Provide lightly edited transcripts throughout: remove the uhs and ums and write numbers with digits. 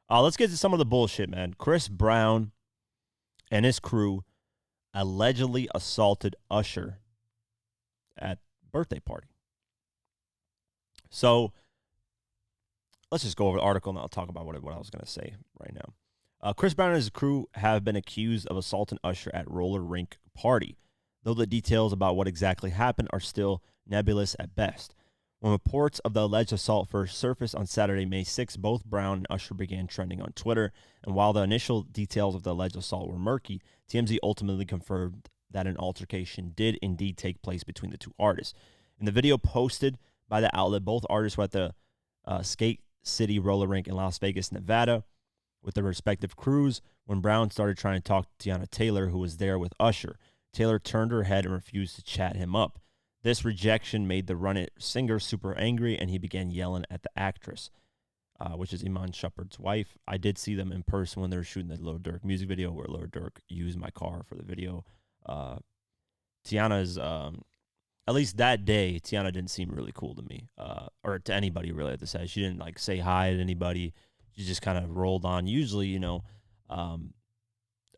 Let's get to some of the bullshit, man. Chris Brown and his crew allegedly assaulted Usher at birthday party. So let's just go over the article and I'll talk about what I was going to say right now. Chris Brown and his crew have been accused of assaulting Usher at roller rink party, though the details about what exactly happened are still nebulous at best. When reports of the alleged assault first surfaced on Saturday, May 6, both Brown and Usher began trending on Twitter. And while the initial details of the alleged assault were murky, TMZ ultimately confirmed that an altercation did indeed take place between the two artists. In the video posted by the outlet, both artists were at the Skate City roller rink in Las Vegas, Nevada, with their respective crews when Brown started trying to talk to Tiana Taylor, who was there with Usher. Taylor turned her head and refused to chat him up. This rejection made the Run It singer super angry, and he began yelling at the actress, which is Iman Shumpert's wife. I did see them in person when they were shooting the Lil Durk music video, where Lil Durk used my car for the video. Tiana's, at least that day, Tiana didn't seem really cool to me, or to anybody really at the set. She didn't like say hi to anybody. She just kind of rolled on. Usually, a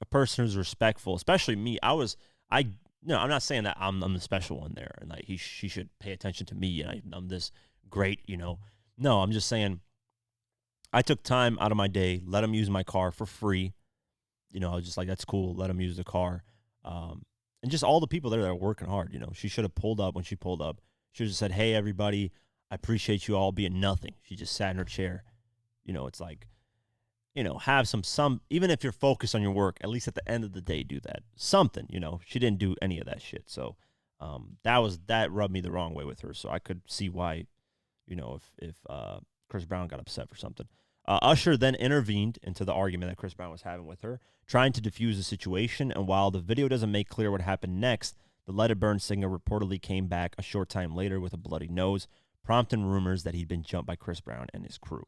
person who's respectful, especially me. No, I'm not saying that I'm the special one there, and like she should pay attention to me, and I'm this great, No, I'm just saying I took time out of my day, let him use my car for free. I was just like, that's cool. Let him use the car. And just all the people there that are working hard, She should have pulled up when she pulled up. She should have said, hey, everybody, I appreciate you all being nothing. She just sat in her chair. It's like, have some, even if you're focused on your work, at least at the end of the day, do that. Something, She didn't do any of that shit. So that rubbed me the wrong way with her. So I could see why, if Chris Brown got upset for something. Usher then intervened into the argument that Chris Brown was having with her, trying to defuse the situation. And while the video doesn't make clear what happened next, the Let It Burn singer reportedly came back a short time later with a bloody nose, prompting rumors that he'd been jumped by Chris Brown and his crew.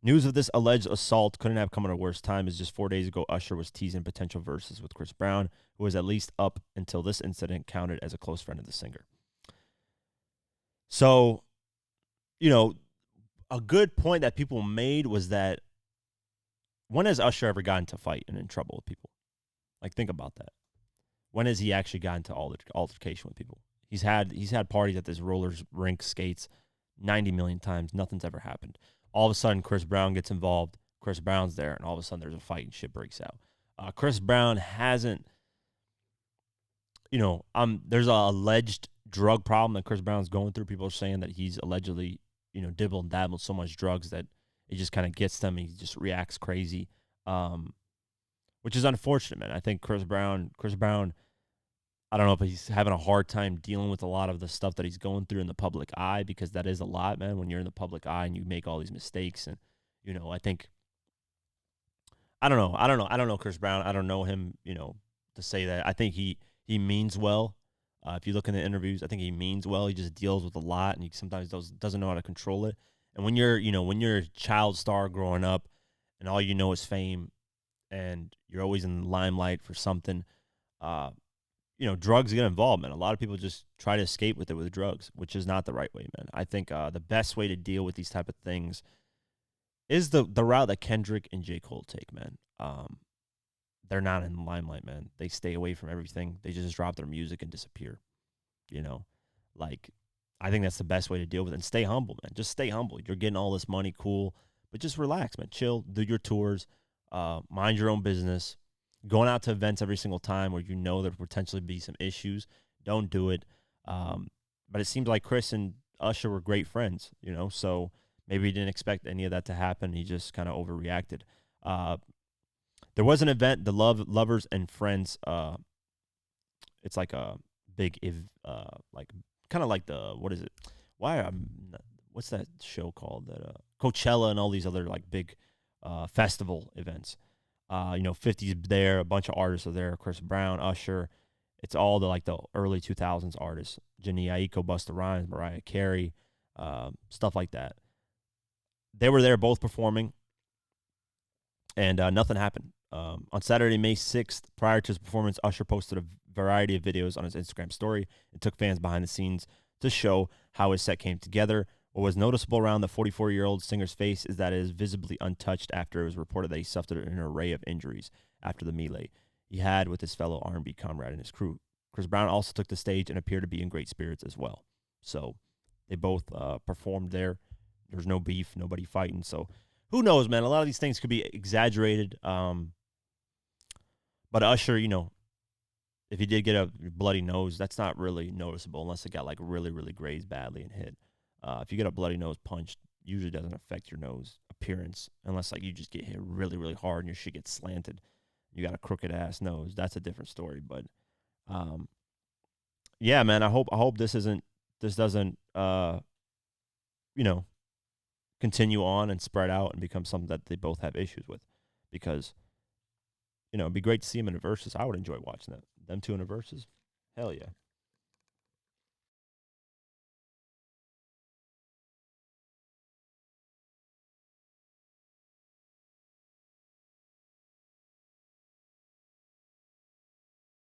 News of this alleged assault couldn't have come at a worse time, as just 4 days ago, Usher was teasing potential verses with Chris Brown, who was at least up until this incident counted as a close friend of the singer. So, a good point that people made was that when has Usher ever gotten into a fight and in trouble with people? Like, think about that. When has he actually gotten into altercation with people? He's had parties at this rollers rink, skates 90 million times. Nothing's ever happened. All of a sudden, Chris Brown gets involved. Chris Brown's there, and all of a sudden there's a fight and shit breaks out. Chris Brown hasn't, there's an alleged drug problem that Chris Brown's going through. People are saying that he's allegedly, dibble and dabble so much drugs that it just kind of gets them. He just reacts crazy, which is unfortunate, man. I think Chris Brown, I don't know if he's having a hard time dealing with a lot of the stuff that he's going through in the public eye, because that is a lot, man, when you're in the public eye and you make all these mistakes. And, I think, I don't know Chris Brown. I don't know him, to say that. I think he means well. If you look in the interviews, I think he means well. He just deals with a lot, and he sometimes doesn't know how to control it. And when you're a child star growing up and all you know is fame and you're always in the limelight for something, drugs get involved, man. A lot of people just try to escape with it with drugs, which is not the right way, man. I think the best way to deal with these type of things is the route that Kendrick and J. Cole take, man. They're not in the limelight, man. They stay away from everything. They just drop their music and disappear. I think that's the best way to deal with it. And stay humble, man. Just stay humble. You're getting all this money, cool, but just relax, man. Chill, do your tours, mind your own business. Going out to events every single time where there will potentially be some issues, don't do it. But it seems like Chris and Usher were great friends, so maybe he didn't expect any of that to happen. He just kind of overreacted. There was an event, the Lovers and Friends. It's like a big, kind of like the, what is it? What's that show called? That Coachella and all these other like big festival events. 50's there, a bunch of artists are there. Chris Brown, Usher. It's all the early 2000s artists. Jhené Aiko, Busta Rhymes, Mariah Carey, stuff like that. They were there both performing, and nothing happened. On Saturday, May 6th, prior to his performance, Usher posted a variety of videos on his Instagram story and took fans behind the scenes to show how his set came together. What was noticeable around the 44-year-old singer's face is that it is visibly untouched after it was reported that he suffered an array of injuries after the melee he had with his fellow R&B comrade and his crew. Chris Brown also took the stage and appeared to be in great spirits as well. So they both performed there. There's no beef, nobody fighting. So who knows, man? A lot of these things could be exaggerated. But Usher, if he did get a bloody nose, that's not really noticeable unless it got like really, really grazed badly and hit. If you get a bloody nose punched, usually doesn't affect your nose appearance unless like you just get hit really, really hard and your shit gets slanted. You got a crooked ass nose. That's a different story. But yeah, man, I hope this doesn't you know continue on and spread out and become something that they both have issues with, because it'd be great to see them in a versus. I would enjoy watching that. Them two in a versus. Hell yeah.